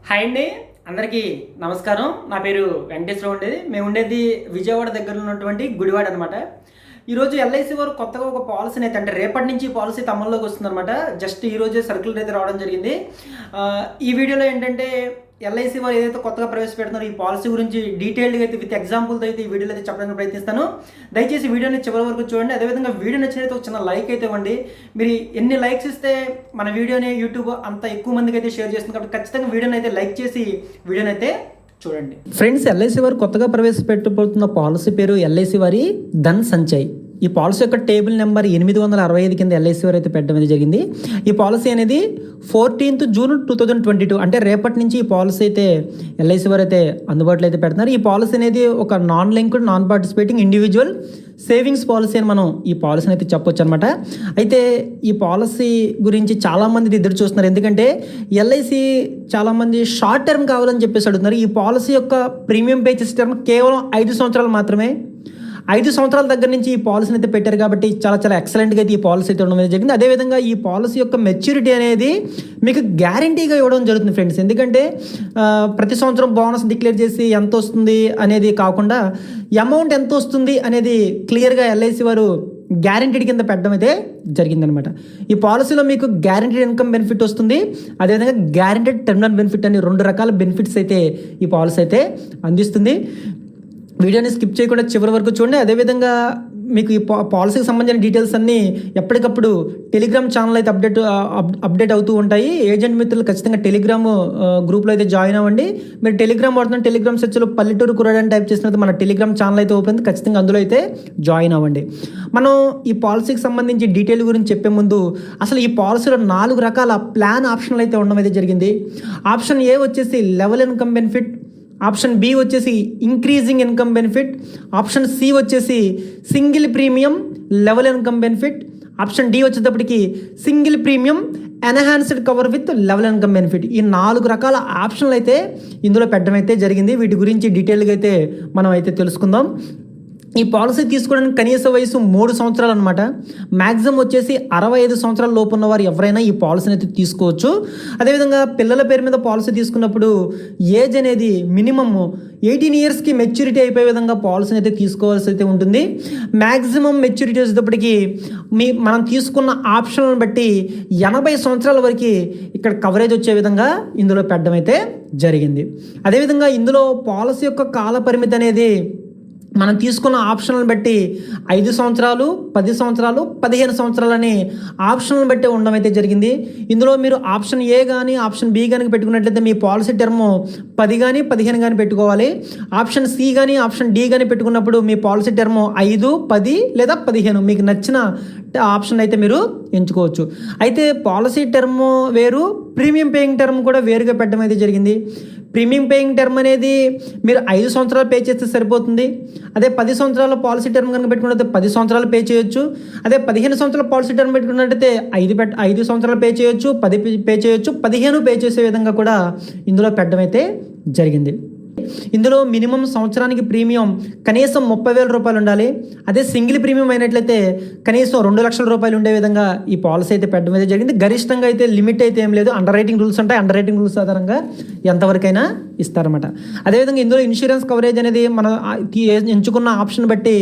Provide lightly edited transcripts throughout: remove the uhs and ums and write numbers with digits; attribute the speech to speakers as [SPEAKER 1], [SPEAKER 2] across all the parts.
[SPEAKER 1] Hi అండి, అందరికీ నమస్కారం. నా పేరు వెంకటేశ్వరరావు ఉండేది. మేము ఉండేది విజయవాడ దగ్గర ఉన్నటువంటి గుడివాడ అనమాట. ఈరోజు ఎల్ఐసి వారు కొత్తగా ఒక పాలసీని అయితే, అంటే రేపటి నుంచి ఈ పాలసీ అమల్లోకి వస్తుందన్నమాట. జస్ట్ ఈరోజే సర్క్యులర్ అయితే రావడం జరిగింది. ఈ వీడియోలో ఏంటంటే ఎల్ఐసి వారు ఏదైతే కొత్తగా ప్రవేశపెడుతున్నారో ఈ పాలసీ గురించి డీటెయిల్డ్గా అయితే విత్ ఎగ్జాంపుల్తో అయితే ఈ వీడియోలో అయితే చెప్పడానికి ప్రయత్నిస్తాను. దయచేసి వీడియోని చివరి వరకు చూడండి. అదేవిధంగా వీడియో నచ్చినైతే ఒక చిన్న లైక్ అయితే ఇవ్వండి. మీరు ఎన్ని లైక్స్ ఇస్తే మన వీడియోని యూట్యూబ్ అంత ఎక్కువ మందికి అయితే షేర్ చేస్తుంది కాబట్టి ఖచ్చితంగా వీడియోని అయితే లైక్ చేసి వీడియోని అయితే చూడండి. ఫ్రెండ్స్, ఎల్ఐసి వారు కొత్తగా ప్రవేశపెట్టబోతున్న పాలసీ పేరు ఎల్ఐసి వారి ధన్ సంచయ్. ఈ పాలసీ యొక్క టేబుల్ నెంబర్ 865 కింద ఎల్ఐసి వారు అయితే పెట్టడం అనేది జరిగింది. ఈ పాలసీ అనేది 14th June 2022 అంటే రేపటి నుంచి ఈ పాలసీ అయితే ఎల్ఐసి వారు అయితే అందుబాటులో అయితే పెడుతున్నారు. ఈ పాలసీ అనేది ఒక non linked non participating individual savings policy అని మనం ఈ పాలసీని అయితే చెప్పొచ్చు అనమాట. అయితే ఈ పాలసీ గురించి చాలామంది ఎదురు చూస్తున్నారు. ఎందుకంటే ఎల్ఐసి చాలామంది షార్ట్ టర్మ్ కావాలని చెప్పేసి అడుగుతున్నారు. ఈ పాలసీ యొక్క ప్రీమియం పే చేసే టర్మ్ కేవలం 5 సంవత్సరాలు మాత్రమే. 5 సంవత్సరాల దగ్గర నుంచి ఈ పాలసీని అయితే పెట్టారు కాబట్టి చాలా ఎక్సలెంట్గా అయితే ఈ పాలసీ అయితే ఉండడం జరిగింది. అదేవిధంగా ఈ పాలసీ యొక్క మెచ్యూరిటీ అనేది మీకు గ్యారంటీగా ఇవ్వడం జరుగుతుంది ఫ్రెండ్స్. ఎందుకంటే ప్రతి సంవత్సరం బోనస్ డిక్లేర్ చేసి ఎంత వస్తుంది అనేది కాకుండా అమౌంట్ ఎంత వస్తుంది అనేది క్లియర్గా ఎల్ఐసి వారు గ్యారంటీడ్ కింద పెట్టడం అయితే జరిగిందనమాట. ఈ పాలసీలో మీకు గ్యారంటీడ్ ఇన్కమ్ బెనిఫిట్ వస్తుంది, అదేవిధంగా గ్యారంటీడ్ టర్మినల్ బెనిఫిట్ అని 2 రకాల బెనిఫిట్స్ అయితే ఈ పాలసీ అయితే అందిస్తుంది. వీడియోని స్కిప్ చేయకుండా చివరి వరకు చూడండి. అదేవిధంగా మీకు ఈ పాలసీకి సంబంధించిన డీటెయిల్స్ అన్నీ ఎప్పటికప్పుడు టెలిగ్రామ్ ఛానల్ అయితే అప్డేట్ అవుతూ ఉంటాయి. ఏజెంట్ మిత్రులు ఖచ్చితంగా టెలిగ్రామ్ గ్రూప్లో అయితే జాయిన్ అవ్వండి. మీరు టెలిగ్రామ్ వాడుతున్న టెలిగ్రామ్ సెర్చ్లో పల్లెటూరు కుర్రాడు అని టైప్ చేసినట్టు మన టెలిగ్రామ్ ఛానల్ అయితే ఓపెన్, ఖచ్చితంగా అందులో అయితే జాయిన్ అవ్వండి. మనం ఈ పాలసీకి సంబంధించి డీటెయిల్ గురించి చెప్పే ముందు అసలు ఈ పాలసీలో 4 రకాల ప్లాన్ ఆప్షన్లు అయితే ఉండడం అయితే జరిగింది. ఆప్షన్ ఏ వచ్చేసి level income benefit, option B వచ్చేసి increasing income benefit, option C వచ్చేసి single premium level income benefit, option D వచ్చేటప్పటికి single premium enhanced cover with level income benefit. ఈ 4 రకాల ఆప్షన్లు అయితే ఇందులో పెట్టడం అయితే జరిగింది. వీటి గురించి డీటెయిల్గా అయితే మనం అయితే తెలుసుకుందాం. ఈ పాలసీ తీసుకోవడానికి కనీస వయసు 3 సంవత్సరాలు అనమాట. మ్యాక్సిమం వచ్చేసి 65 సంవత్సరాల లోపు ఉన్నవారు ఎవరైనా ఈ పాలసీని అయితే తీసుకోవచ్చు. అదేవిధంగా పిల్లల పేరు మీద పాలసీ తీసుకున్నప్పుడు ఏజ్ అనేది మినిమమ్ 18 ఇయర్స్కి మెచ్యూరిటీ అయిపోయే విధంగా పాలసీని అయితే తీసుకోవాల్సి అయితే ఉంటుంది. మ్యాక్సిమం మెచ్యూరిటీ వచ్చేటప్పటికి మనం తీసుకున్న ఆప్షన్లను బట్టి 80 సంవత్సరాల వరకు ఇక్కడ కవరేజ్ వచ్చే విధంగా ఇందులో పెట్టడం అయితే జరిగింది. అదేవిధంగా ఇందులో పాలసీ యొక్క కాల పరిమితి అనేది మనం తీసుకున్న ఆప్షన్లను బట్టి 5 సంవత్సరాలు, 10 సంవత్సరాలు, 15 సంవత్సరాలని ఆప్షన్లను బట్టి ఉండడం అయితే జరిగింది. ఇందులో మీరు ఆప్షన్ ఏ కానీ ఆప్షన్ బి కానీ పెట్టుకున్నట్లయితే మీ పాలసీ టర్మ్ 10 కానీ 15 కానీ పెట్టుకోవాలి. ఆప్షన్ సి కానీ ఆప్షన్ డి కానీ పెట్టుకున్నప్పుడు మీ పాలసీ టర్మ్ 5, 10 లేదా 15 మీకు నచ్చిన ఆప్షన్ అయితే మీరు ఎంచుకోవచ్చు. అయితే పాలసీ టర్మ్ వేరు, ప్రీమియం పేయింగ్ టర్మ్ కూడా వేరుగా పెట్టడం అయితే జరిగింది. ప్రీమియం పేయింగ్ టర్మ్ అనేది మీరు 5 సంవత్సరాలు పే చేస్తే సరిపోతుంది. అదే 10 సంవత్సరాల పాలసీ టర్మ్ కనుక పెట్టుకున్నట్లయితే 10 సంవత్సరాలు పే చేయొచ్చు. అదే 15 సంవత్సరాల పాలసీ టర్మ్ పెట్టుకున్నట్లయితే 5 సంవత్సరాలు పే చేయొచ్చు, 10 పే చేయొచ్చు, 15 పే చేసే విధంగా కూడా ఇందులో పెట్టడం అయితే జరిగింది. ఇందులో మినిమం సంవత్సరానికి ప్రీమియం కనీసం 30,000 రూపాయలు ఉండాలి. అదే సింగిల్ ప్రీమియం అయినట్లయితే కనీసం 2 లక్షల రూపాయలు ఉండే విధంగా ఈ పాలసీ అయితే పెట్టడం అయితే జరిగింది. గరిష్టంగా అయితే లిమిట్ అయితే ఏం లేదు. అండర్ రైటింగ్ రూల్స్ ఉంటాయి. అండర్ రైటింగ్ రూల్స్ ఆధారంగా ఎంతవరకైనా ఇస్తారన్నమాట. అదేవిధంగా ఇందులో ఇన్సూరెన్స్ కవరేజ్ అనేది మనం ఎంచుకున్న ఆప్షన్ బట్టి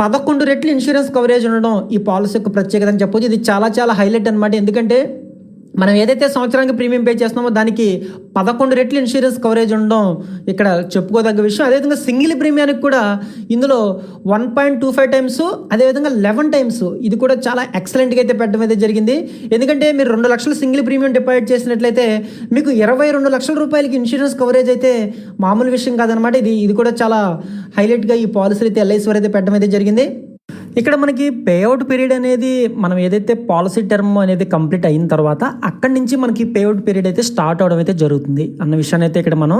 [SPEAKER 1] 11 రెట్లు ఇన్సూరెన్స్ కవరేజ్ ఉండడం ఈ పాలసీ యొక్క ప్రత్యేకత అని చెప్పొచ్చు. ఇది చాలా హైలైట్ అనమాట. ఎందుకంటే మనం ఏదైతే సంవత్సరానికి ప్రీమియం పే చేస్తున్నామో దానికి 11 రెట్లు ఇన్సూరెన్స్ కవరేజ్ ఉండడం ఇక్కడ చెప్పుకోదగ్గ విషయం. అదేవిధంగా సింగిల్ ప్రీమియానికి కూడా ఇందులో 1.25 టైమ్స్, అదేవిధంగా 11 టైమ్స్ ఇది కూడా చాలా ఎక్సలెంట్గా అయితే పెట్టడం అయితే జరిగింది. ఎందుకంటే మీరు 2 లక్షలు సింగిల్ ప్రీమియం డిపాజిట్ చేసినట్లయితే మీకు 22 లక్షల రూపాయలకి ఇన్సూరెన్స్ కవరేజ్ అయితే మామూలు విషయం కాదనమాట. ఇది కూడా చాలా హైలైట్గా ఈ పాలసీలు అయితే ఎల్ఐసి వారు అయితే పెట్టడం అయితే జరిగింది. ఇక్కడ మనకి పేఅవుట్ పీరియడ్ అనేది మనం ఏదైతే పాలసీ టర్మ్ అనేది కంప్లీట్ అయిన తర్వాత అక్కడి నుంచి మనకి పేఅవుట్ పీరియడ్ అయితే స్టార్ట్ అవడం అయితే జరుగుతుంది అన్న విషయాన్ని అయితే ఇక్కడ మనం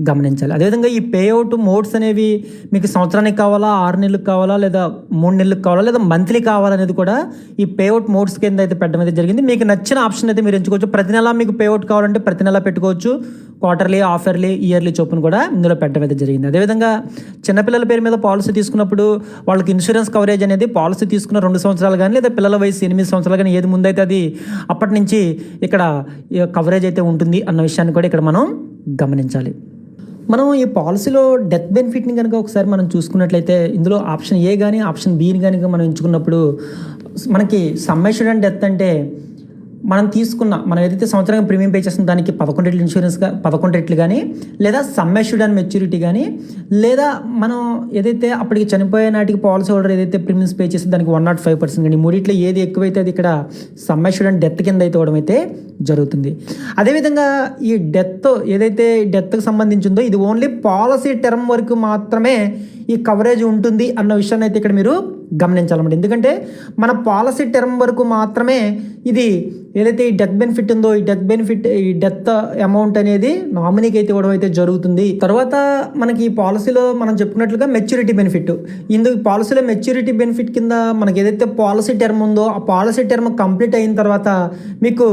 [SPEAKER 1] గమనించాలి. అదేవిధంగా ఈ పేఅవుట్ మోడ్స్ అనేవి మీకు సంవత్సరానికి కావాలా, 6 నెలలకు కావాలా, లేదా 3 నెలలకు కావాలా, లేదా మంత్లీ కావాలనేది కూడా ఈ పేఅవుట్ మోడ్స్ కింద అయితే పెట్టడం అయితే జరిగింది. మీకు నచ్చిన ఆప్షన్ అయితే మీరు ఎంచుకోవచ్చు. ప్రతి నెల మీకు పేఅవుట్ కావాలంటే ప్రతి నెల పెట్టుకోవచ్చు. క్వార్టర్లీ, హాఫ్ ఇయర్లీ, ఇయర్లీ చొప్పున కూడా ఇందులో పెట్టడం అయితే జరిగింది. అదేవిధంగా చిన్నపిల్లల పేరు మీద పాలసీ తీసుకున్నప్పుడు వాళ్ళకి ఇన్సూరెన్స్ కవరేజ్ అనేది పాలసీ తీసుకున్న 2 సంవత్సరాలు కానీ లేదా పిల్లల వయసు 8 సంవత్సరాలు కానీ ఏది ముందైతే అది అప్పటి నుంచి ఇక్కడ కవరేజ్ అయితే ఉంటుంది అన్న విషయాన్ని కూడా ఇక్కడ మనం గమనించాలి. మనం ఈ పాలసీలో డెత్ బెనిఫిట్ని కనుక ఒకసారి మనం చూసుకున్నట్లయితే ఇందులో ఆప్షన్ ఏ కానీ ఆప్షన్ బిని కనుక మనం ఎంచుకున్నప్పుడు మనకి సమ్ అష్యూర్డ్ అండ్ డెత్ అంటే మనం ఏదైతే సంవత్సరానికి ప్రీమియం పే చేస్తున్న దానికి 11 రెట్లు ఇన్సూరెన్స్గా 11 రెట్లు కానీ లేదా సమ్ అష్యూర్డ్ అండ్ మెచ్యూరిటీ కానీ లేదా మనం ఏదైతే అప్పటికి చనిపోయే నాటికి పాలసీ హోల్డర్ ఏదైతే ప్రీమియమ్స్ పే చేస్తే దానికి 105% కానీ మూడిట్లో ఏది ఎక్కువైతే అది ఇక్కడ సమ్ అష్యూర్డ్ అండ్ డెత్ కింద అయితే ఇవ్వడం అయితే జరుగుతుంది. అదేవిధంగా ఈ డెత్కి సంబంధించి ఉందో ఇది ఓన్లీ పాలసీ టర్మ్ వరకు మాత్రమే ఈ కవరేజ్ ఉంటుంది అన్న విషయాన్ని అయితే ఇక్కడ మీరు గమనించాలన్నమాట. ఎందుకంటే మన పాలసీ టర్మ్ వరకు మాత్రమే ఇది ఏదైతే ఈ డెత్ బెనిఫిట్ ఉందో ఈ డెత్ అమౌంట్ అనేది నామినీకి అయితే ఇవ్వడం అయితే జరుగుతుంది. తర్వాత మనకి ఈ పాలసీలో మనం చెప్పుకున్నట్లుగా మెచ్యూరిటీ బెనిఫిట్, పాలసీలో మెచ్యూరిటీ బెనిఫిట్ కింద మనకి ఏదైతే పాలసీ టర్మ్ ఉందో ఆ పాలసీ టర్మ్ కంప్లీట్ అయిన తర్వాత మీకు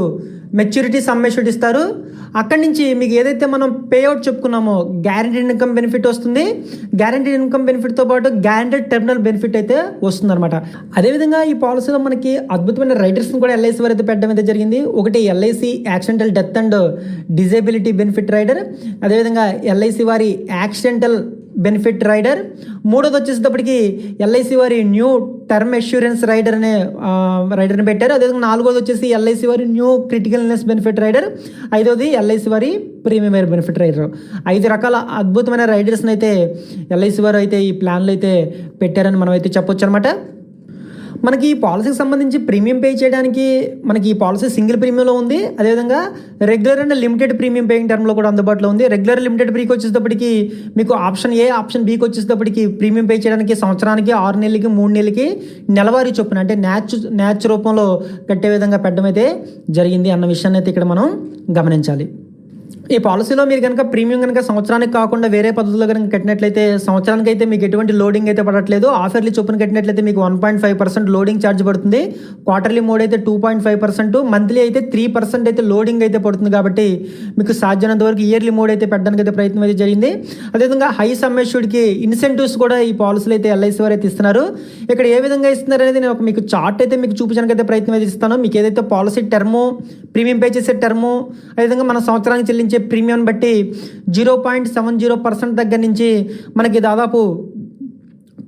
[SPEAKER 1] మెచ్యూరిటీ సమ్ అష్యూర్డ్ ఇస్తారు. అక్కడి నుంచి మీకు ఏదైతే మనం పేఅవుట్ చెప్పుకున్నామో గ్యారంటీడ్ ఇన్కమ్ బెనిఫిట్ వస్తుంది. గ్యారంటీడ్ ఇన్కమ్ బెనిఫిట్తో పాటు గ్యారంటీడ్ టెర్మినల్ బెనిఫిట్ అయితే వస్తుంది అనమాట. అదేవిధంగా ఈ పాలసీలో మనకి అద్భుతమైన రైడర్స్ని కూడా ఎల్ఐసి వారు అయితే పెట్టడం అయితే జరిగింది. ఒకటి LIC accidental death and disability benefit rider, అదేవిధంగా ఎల్ఐసి వారి యాక్సిడెంటల్ బెనిఫిట్ రైడర్, మూడోది వచ్చేసేటప్పటికి ఎల్ఐసి వారి న్యూ టర్మ్ అష్యూరెన్స్ రైడర్ని పెట్టారు. అదేవిధంగా నాలుగోది వచ్చేసి ఎల్ఐసి వారి new critical illness benefit rider, ఐదోది ఎల్ఐసి వారి ప్రీమియం ఎయిర్ బెనిఫిట్ రైడర్. 5 రకాల అద్భుతమైన రైడర్స్ని అయితే ఎల్ఐసి వారు అయితే ఈ ప్లాన్లు అయితే పెట్టారని మనం అయితే చెప్పొచ్చు అనమాట. మనకి ఈ పాలసీకి సంబంధించి ప్రీమియం పే చేయడానికి మనకి ఈ పాలసీ సింగిల్ ప్రీమియంలో ఉంది. అదేవిధంగా regular and limited premium paying టర్మ్లో కూడా అందుబాటులో ఉంది. రెగ్యులర్ లిమిటెడ్ ప్రీకి వచ్చేటప్పటికి మీకు ఆప్షన్ ఏ, ఆప్షన్ బికి వచ్చేటప్పటికి ప్రీమియం పే చేయడానికి సంవత్సరానికి 6 నెలలకి 3 నెలలకి నెలవారీ చొప్పున అంటే న్యాచ్ రూపంలో కట్టే విధంగా పెట్టడం అయితే జరిగింది అన్న విషయాన్ని అయితే ఇక్కడ మనం గమనించాలి. ఈ పాలసీలో మీరు కనుక ప్రీమియం కనుక సంవత్సరానికి కాకుండా వేరే పద్ధతిలో కనుక కట్టినట్లయితే సంవత్సరానికి అయితే మీకు ఎటువంటి లోడింగ్ అయితే పడట్లేదు. ఆఫర్లీ చొప్పున కట్టినట్లయితే మీకు 1.5% లోడింగ్ ఛార్జ్ పడుతుంది. క్వార్టర్లీ మోడ్ అయితే 2.5%, మంత్లీ అయితే 3% అయితే లోడింగ్ అయితే పడుతుంది. కాబట్టి మీకు సాధ్యమైనంత వరకు ఇయర్లీ మోడ్ అయితే పెట్టడానికి అయితే ప్రయత్నం అయితే జరిగింది. అదేవిధంగా హై సమ్ అష్యూర్డ్కి ఇన్సెంటివ్స్ కూడా ఈ పాలసీలు అయితే ఎల్ఐసి వారు అయితే ఇస్తున్నారు. ఇక్కడ ఏ విధంగా ఇస్తున్నారు అనేది నేను మీకు చార్ట్ అయితే మీకు చూపించడానికి అయితే ప్రయత్నం అయితే ఇస్తాను. మీకు ఏదైతే పాలసీ టర్ము, ప్రీమియం పే చేసే టర్ము, అదేవిధంగా మన సంవత్సరానికి చెల్లించే ప్రీమియం బట్టి 0.70% దగ్గర నుంచి మనకి దాదాపు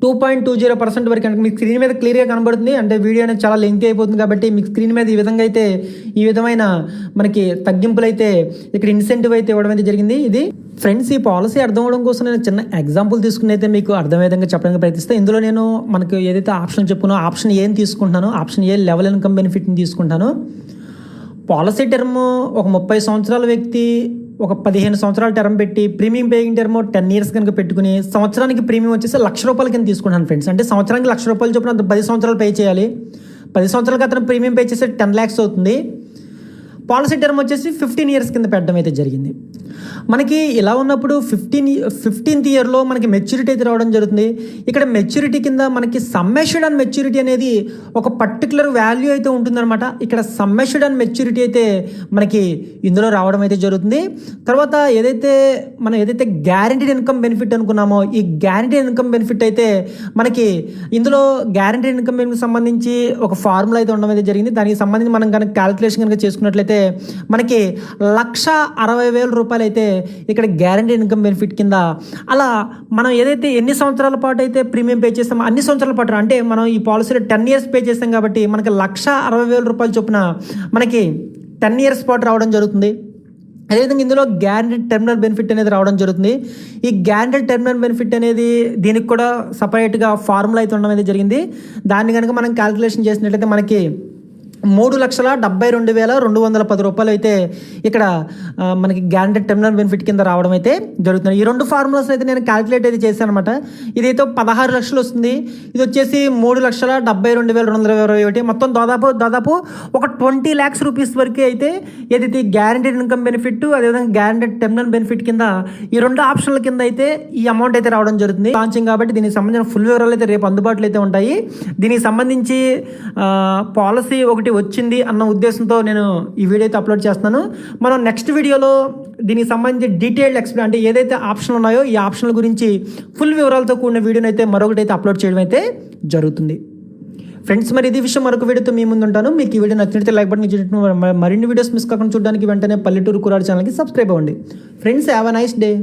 [SPEAKER 1] 2.20% వరకు అంటే మీకు స్క్రీన్ మీద క్లియర్గా కనబడుతుంది. అంటే వీడియో అనేది చాలా లెంగ్తీ అయిపోతుంది కాబట్టి మీకు స్క్రీన్ మీద ఈ విధంగా అయితే ఈ విధమైన మనకి తగ్గింపులు అయితే ఇక్కడ ఇన్సెంటివ్ అయితే ఇవ్వడం అయితే జరిగింది. ఇది ఫ్రెండ్స్ ఈ పాలసీ అర్థం అవడం కోసం నేను చిన్న ఎగ్జాంపుల్ తీసుకుని అయితే మీకు అర్థమయ్యే విధంగా చెప్పడానికి ప్రయత్నిస్తాను. ఇందులో నేను మనకు ఏదైతే ఆప్షన్ చెప్పుకున్నా ఆప్షన్ ఏం తీసుకుంటున్నాను, ఆప్షన్ ఏ లెవెల్ ఇన్కమ్ బెనిఫిట్ని తీసుకుంటాను. పాలసీ టర్మ్ ఒక 30 సంవత్సరాల వ్యక్తి ఒక 15 సంవత్సరాల టర్మ్ పెట్టి ప్రీమియం పేయింగ్ టర్మ్ 10 ఇయర్స్ కనుక పెట్టుకుని సంవత్సరానికి ప్రీమియం వచ్చేసి ₹1,00,000 కింద తీసుకుంటాను ఫ్రెండ్స్. అంటే సంవత్సరానికి ₹1,00,000 చొప్పున 10 సంవత్సరాలు పే చేయాలి. 10 సంవత్సరాలకి అతను ప్రీమియం పే చేస్తే 10 lakhs అవుతుంది. పాలసీ టర్మ్ వచ్చేసి 15 ఇయర్స్ కింద పెట్టడం అయితే జరిగింది. మనకి ఇలా ఉన్నప్పుడు 15th ఇయర్లో మనకి మెచ్యూరిటీ అయితే రావడం జరుగుతుంది. ఇక్కడ మెచ్యూరిటీ కింద మనకి సమ్ అష్యూర్డ్ అండ్ మెచ్యూరిటీ అనేది ఒక పర్టికులర్ వాల్యూ అయితే ఉంటుందన్నమాట. ఇక్కడ సమ్ అష్యూర్డ్ అండ్ మెచ్యూరిటీ అయితే మనకి ఇందులో రావడం అయితే జరుగుతుంది. తర్వాత ఏదైతే గ్యారంటీడ్ ఇన్కమ్ బెనిఫిట్ అనుకున్నామో ఈ గ్యారంటీడ్ ఇన్కమ్ బెనిఫిట్ అయితే మనకి ఇందులో గ్యారంటీడ్ ఇన్కమ్ బెనిఫిట్ సంబంధించి ఒక ఫార్ములా అయితే ఉండడం అయితే జరిగింది. దానికి సంబంధించి మనం కనుక క్యాలిక్యులేషన్ కనుక చేసుకున్నట్లయితే మనకి ₹1,60,000 అయితే ఇక్కడ గ్యారంటీ ఇన్కమ్ బెనిఫిట్ కింద అలా మనం ఏదైతే ఎన్ని సంవత్సరాల పాటు అయితే ప్రీమియం పే చేస్తామో అన్ని సంవత్సరాల పాటు అంటే మనం ఈ పాలసీలో 10 ఇయర్స్ పే చేస్తాం కాబట్టి మనకి ₹1,60,000 చొప్పున మనకి 10 ఇయర్స్ పాటు రావడం జరుగుతుంది. అదేవిధంగా ఇందులో గ్యారంటీడ్ టెర్మినల్ బెనిఫిట్ అనేది రావడం జరుగుతుంది. ఈ గ్యారంటీడ్ టెర్మినల్ బెనిఫిట్ అనేది దీనికి కూడా సపరేట్గా ఫార్ములా అయితే ఉండడం అయితే జరిగింది. దాన్ని కనుక మనం క్యాలిక్యులేషన్ చేసినట్లయితే మనకి ₹3,72,210 అయితే ఇక్కడ మనకి గ్యారంటీడ్ టెర్మినల్ బెనిఫిట్ కింద రావడం అయితే జరుగుతుంది. ఈ 2 ఫార్ములాస్ అయితే నేను క్యాలిక్యులేట్ అయితే చేశాను అనమాట. ఇదైతే 16 లక్షలు వస్తుంది. ఇది వచ్చేసి ₹3,72,221 మొత్తం దాదాపు ఒక 20 lakhs వరకు అయితే ఏదైతే గ్యారంటీడ్ ఇన్కమ్ బెనిఫిట్ అదేవిధంగా గ్యారంటీడ్ టెర్మినల్ బెనిఫిట్ కింద ఈ 2 ఆప్షన్ల కింద అయితే ఈ అమౌంట్ అయితే రావడం జరుగుతుంది. లాంచింగ్ కాబట్టి దీనికి సంబంధించిన ఫుల్ వివరాలు అయితే రేపు అందుబాటులో అయితే ఉంటాయి. దీనికి సంబంధించి పాలసీ ఒకటి వచ్చింది అన్న ఉద్దేశంతో నేను ఈ వీడియో అయితే అప్లోడ్ చేస్తున్నాను. మనం నెక్స్ట్ వీడియోలో దీనికి సంబంధించి డీటెయిల్డ్ ఎక్స్ప్లెయిన్ అంటే ఏదైతే ఆప్షన్లు ఉన్నాయో ఈ ఆప్షన్ల గురించి ఫుల్ వివరాలతో కూడిన వీడియోని అయితే మరొకటి అయితే అప్లోడ్ చేయడం అయితే జరుగుతుంది. ఫ్రెండ్స్, మరి ఇది విషయం మరొక వీడియోతో మీ ముందు ఉంటాను. మీకు ఈ వీడియో నచ్చినట్లయితే లైక్ బటన్ ఇచ్చేటట్టు మరిన్ని వీడియోస్ మిస్ కాకుండా చూడడానికి వెంటనే పల్లెటూరు కురాడు ఛానల్కి సబ్స్క్రైబ్ అవ్వండి. Friends, have a nice day.